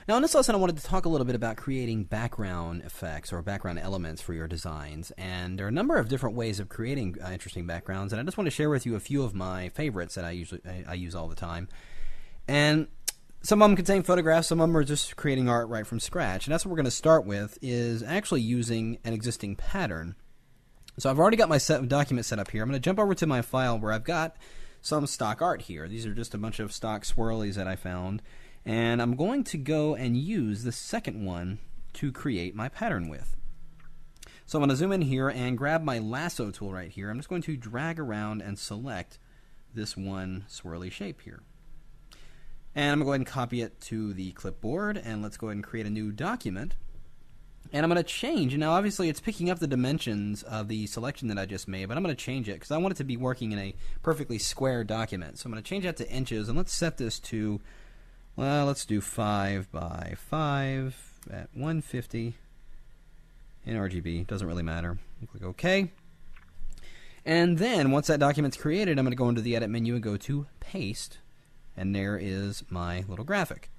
Now in this lesson I wanted to talk a little bit about creating background effects or background elements for your designs, and there are a number of different ways of creating interesting backgrounds, and I just want to share with you a few of my favorites that I use all the time. And some of them contain photographs, some of them are just creating art right from scratch, and that's what we're going to start with, is actually using an existing pattern. So I've already got my document set up here. I'm going to jump over to my file where I've got some stock art here. These are just a bunch of stock swirlies that I found, and I'm going to go and use the second one to create my pattern with. So I'm going to zoom in here and grab my lasso tool right here. I'm just going to drag around and select this one swirly shape here. And I'm going to go ahead and copy it to the clipboard, and let's go ahead and create a new document. And I'm going to change, now obviously it's picking up the dimensions of the selection that I just made, but I'm going to change it because I want it to be working in a perfectly square document. So I'm going to change that to inches, and let's set this to, well, let's do 5 by 5 at 150 in RGB. Doesn't really matter. Click OK. And then once that document's created, I'm going to go into the Edit menu and go to Paste. And there is my little graphic.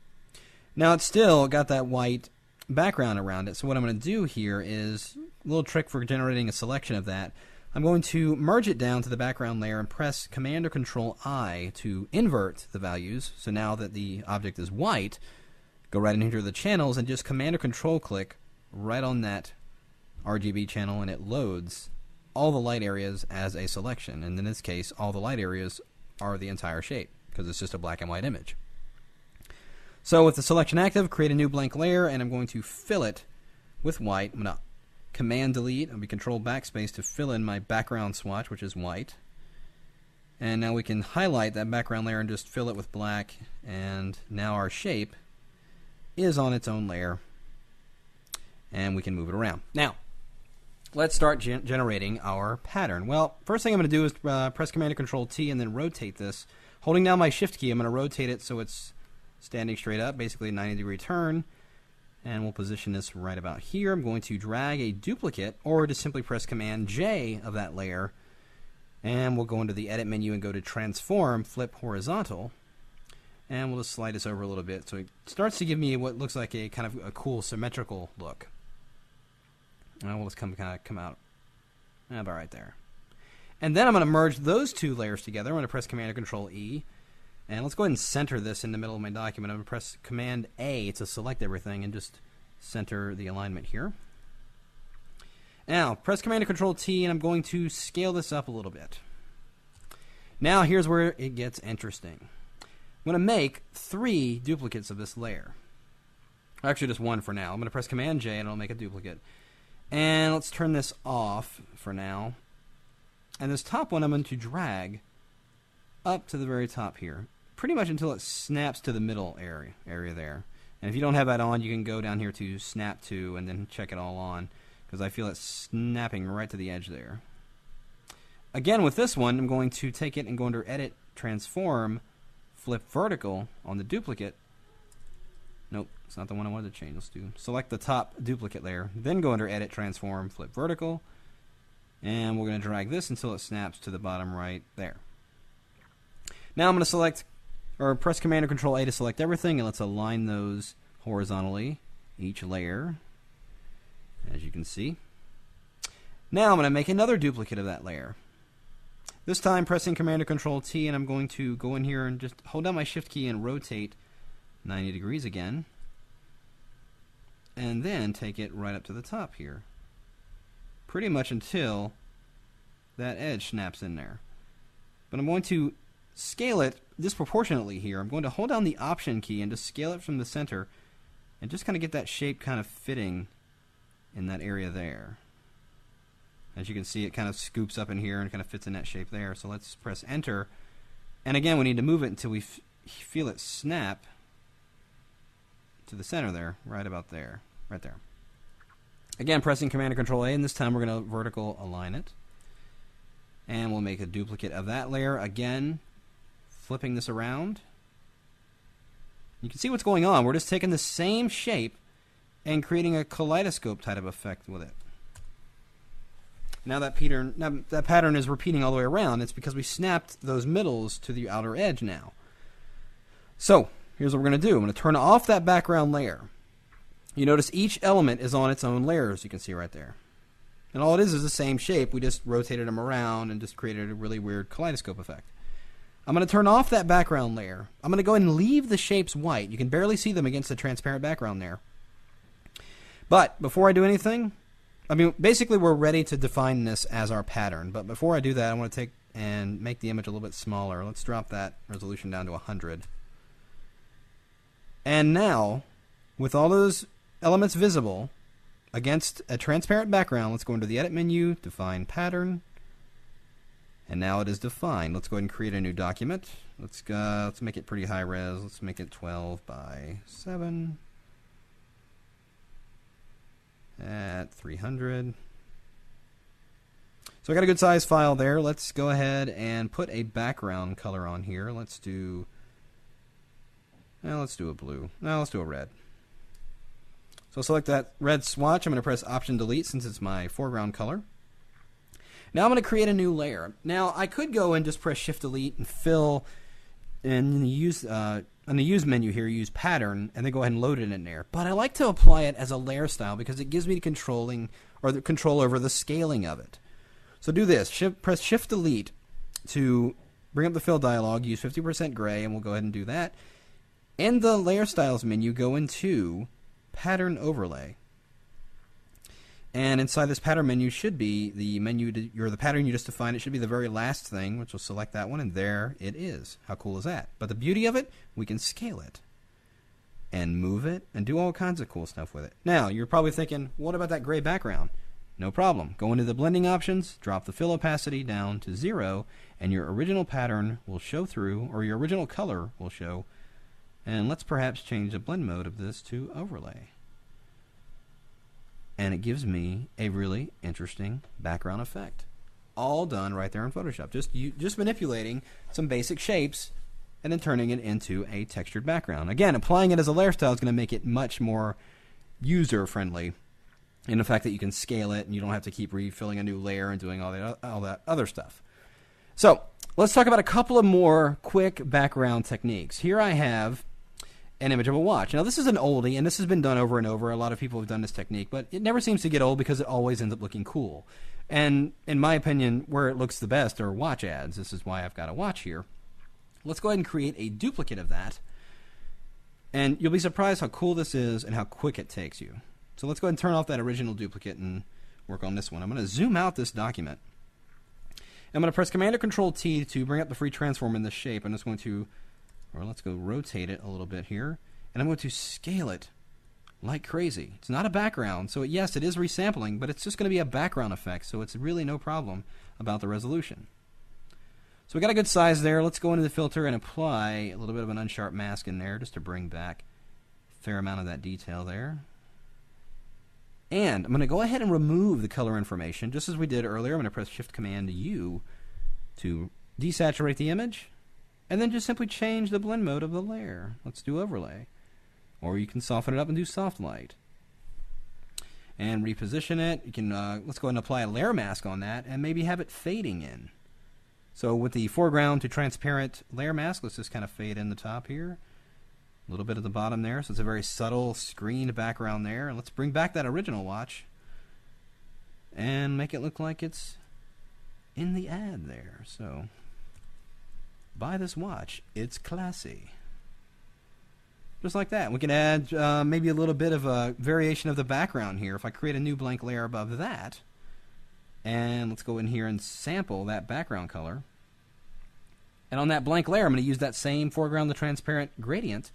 Now it's still got that white background around it, so what I'm going to do here is a little trick for generating a selection of that. I'm going to merge it down to the background layer and press Command or Control I to invert the values. So now that the object is white, go right in here to the channels and just Command or Control click right on that RGB channel, and it loads all the light areas as a selection. And in this case, all the light areas are the entire shape, because it's just a black and white image. So with the selection active, create a new blank layer, and I'm going to fill it with white. I'm going to Command Delete, I'll be Control Backspace to fill in my background swatch, which is white. And now we can highlight that background layer and just fill it with black, and now our shape is on its own layer, and we can move it around. Now, let's start generating our pattern. Well, first thing I'm going to do is press Command or Control T and then rotate this. Holding down my Shift key, I'm going to rotate it so it's standing straight up, basically a 90-degree turn. And we'll position this right about here. I'm going to drag a duplicate, or just simply press Command J of that layer. And we'll go into the Edit menu and go to Transform, Flip Horizontal. And we'll just slide this over a little bit so it starts to give me what looks like a kind of a cool symmetrical look. And we'll just come out about right there. And then I'm going to merge those two layers together. I'm going to press Command or Control E. And let's go ahead and center this in the middle of my document. I'm going to press Command A to select everything and just center the alignment here. Now, press Command or Control T, and I'm going to scale this up a little bit. Now, here's where it gets interesting. I'm going to make 3 duplicates of this layer. Actually, just one for now. I'm going to press Command J, and it'll make a duplicate. And let's turn this off for now. And this top one I'm going to drag up to the very top here, pretty much until it snaps to the middle area there. And if you don't have that on, you can go down here to Snap to and then check it all on, because I feel it snapping right to the edge there. Again, with this one, I'm going to take it and go under Edit, Transform, Flip Vertical on the duplicate. Nope, it's not the one I wanted to change. Let's do select the top duplicate layer, then go under Edit, Transform, Flip Vertical. And we're going to drag this until it snaps to the bottom right there. Now I'm going to select, or press Command or Control A to select everything, and let's align those horizontally, each layer, as you can see. Now I'm going to make another duplicate of that layer. This time pressing Command or Control T, and I'm going to go in here and just hold down my Shift key and rotate 90 degrees again. And then take it right up to the top here, pretty much until that edge snaps in there. But I'm going to scale it disproportionately here. I'm going to hold down the Option key and just scale it from the center and just kind of get that shape kind of fitting in that area there. As you can see, it kind of scoops up in here and kind of fits in that shape there. So let's press Enter. And again, we need to move it until we feel it snap to the center there, right about there, right there. Again, pressing Command or Control A, and this time we're going to vertical align it. And we'll make a duplicate of that layer. Again, flipping this around. You can see what's going on. We're just taking the same shape and creating a kaleidoscope type of effect with it. Now that pattern is repeating all the way around. It's because we snapped those middles to the outer edge now. So, here's what we're going to do. I'm going to turn off that background layer. You notice each element is on its own layer, as you can see right there. And all it is the same shape. We just rotated them around and just created a really weird kaleidoscope effect. I'm going to turn off that background layer. I'm going to go ahead and leave the shapes white. You can barely see them against the transparent background there. But before I do anything, basically we're ready to define this as our pattern. But before I do that, I want to take and make the image a little bit smaller. Let's drop that resolution down to 100. And now, with all those elements visible against a transparent background, let's go into the Edit menu, Define Pattern. And now it is defined. Let's go ahead and create a new document. Let's make it pretty high res. Let's make it 12 by 7 at 300. So I got a good size file there. Let's go ahead and put a background color on here. Let's do a blue. No, let's do a red. So select that red swatch. I'm going to press Option Delete since it's my foreground color. Now I'm going to create a new layer. Now I could go and just press Shift Delete and fill, and use on the Use menu here, use Pattern, and then go ahead and load it in there. But I like to apply it as a layer style because it gives me the control over the scaling of it. So do this. Press Shift Delete to bring up the fill dialog. Use 50% gray, and we'll go ahead and do that. In the Layer Styles menu, go into Pattern Overlay. And inside this pattern menu should be the the pattern you just defined. It should be the very last thing, which will select that one, and there it is. How cool is that? But the beauty of it, we can scale it and move it and do all kinds of cool stuff with it. Now, you're probably thinking, what about that gray background? No problem. Go into the blending options, drop the fill opacity down to 0, and your original pattern will show through, or your original color will show. And let's perhaps change the blend mode of this to overlay. And it gives me a really interesting background effect. All done right there in Photoshop. Just manipulating some basic shapes and then turning it into a textured background. Again, applying it as a layer style is going to make it much more user-friendly in the fact that you can scale it and you don't have to keep refilling a new layer and doing all that other stuff. So let's talk about a couple of more quick background techniques. Here I have an image of a watch. Now this is an oldie, and this has been done over and over. A lot of people have done this technique, but it never seems to get old because it always ends up looking cool. And in my opinion, where it looks the best are watch ads. This is why I've got a watch here. Let's go ahead and create a duplicate of that. And you'll be surprised how cool this is and how quick it takes you. So let's go ahead and turn off that original duplicate and work on this one. I'm going to zoom out this document. I'm going to press Command or Control T to bring up the free transform in this shape. I'm just going to, or let's go rotate it a little bit here. And I'm going to scale it like crazy. It's not a background, so yes, it is resampling, but it's just going to be a background effect, so it's really no problem about the resolution. So we got a good size there. Let's go into the filter and apply a little bit of an unsharp mask in there just to bring back a fair amount of that detail there. And I'm going to go ahead and remove the color information just as we did earlier. I'm going to press Shift Command U to desaturate the image, and then just simply change the blend mode of the layer. Let's do overlay. Or you can soften it up and do soft light. And reposition it. You can let's go ahead and apply a layer mask on that and maybe have it fading in. So with the foreground to transparent layer mask, let's just kind of fade in the top here. A little bit at the bottom there, so it's a very subtle screened background there. And let's bring back that original watch and make it look like it's in the ad there. So buy this watch, it's classy. Just like that. We can add maybe a little bit of a variation of the background here. If I create a new blank layer above that, and let's go in here and sample that background color. And on that blank layer, I'm going to use that same foreground, the transparent gradient.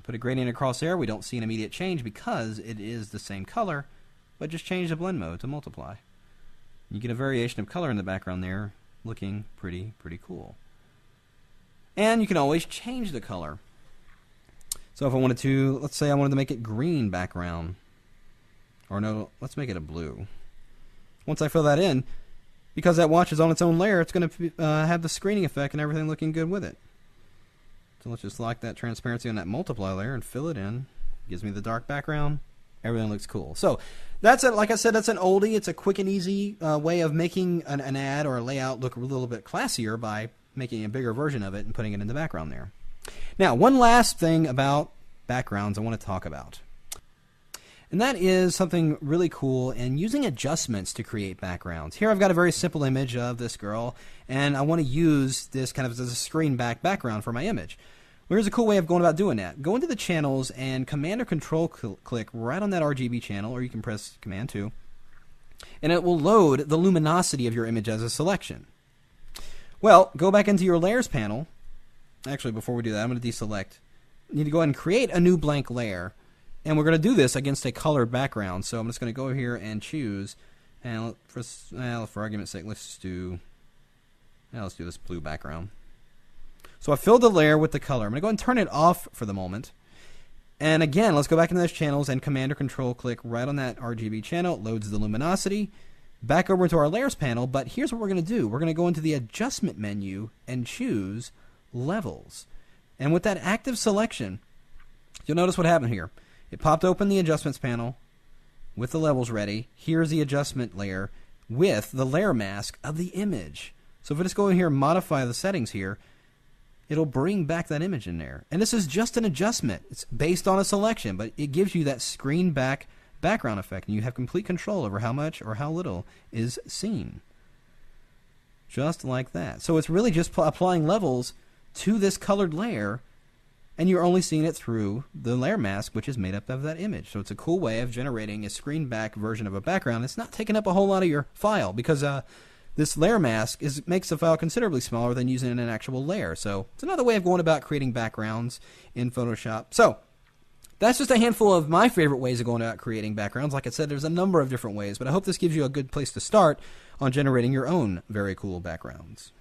Put a gradient across there. We don't see an immediate change because it is the same color, but just change the blend mode to multiply. You get a variation of color in the background there, looking pretty cool. And you can always change the color. So if I wanted to, let's say I wanted to make it green background, or no, let's make it a blue. Once I fill that in, because that watch is on its own layer, it's going to have the screening effect and everything looking good with it. So let's just lock that transparency on that multiply layer and fill it in. Gives me the dark background. Everything looks cool. So that's it. Like I said, that's an oldie. It's a quick and easy way of making an ad or a layout look a little bit classier by making a bigger version of it and putting it in the background there. Now, one last thing about backgrounds I want to talk about. And that is something really cool in using adjustments to create backgrounds. Here I've got a very simple image of this girl, and I want to use this kind of as a screen background for my image. Well, here's a cool way of going about doing that. Go into the channels and Command or Control click right on that RGB channel, or you can press Command 2, and it will load the luminosity of your image as a selection. Well, go back into your Layers panel. Actually, before we do that, I'm going to deselect. You need to go ahead and create a new blank layer. And we're going to do this against a colored background. So I'm just going to go here and choose. And for argument's sake, let's do this blue background. So I filled the layer with the color. I'm going to go and turn it off for the moment. And again, let's go back into those channels and Command or Control click right on that RGB channel. It loads the luminosity. Back over into our Layers panel. But here's what we're going to do. We're going to go into the Adjustment menu and choose Levels. And with that active selection, you'll notice what happened here. It popped open the Adjustments panel with the levels ready. Here's the adjustment layer with the layer mask of the image. So if I just go in here and modify the settings here, it'll bring back that image in there. And this is just an adjustment. It's based on a selection, but it gives you that screen background effect, and you have complete control over how much or how little is seen. Just like that. So it's really just applying levels to this colored layer, and you're only seeing it through the layer mask, which is made up of that image. So it's a cool way of generating a screen back version of a background. It's not taking up a whole lot of your file, because this layer mask makes the file considerably smaller than using an actual layer. So it's another way of going about creating backgrounds in Photoshop. So that's just a handful of my favorite ways of going about creating backgrounds. Like I said, there's a number of different ways, but I hope this gives you a good place to start on generating your own very cool backgrounds.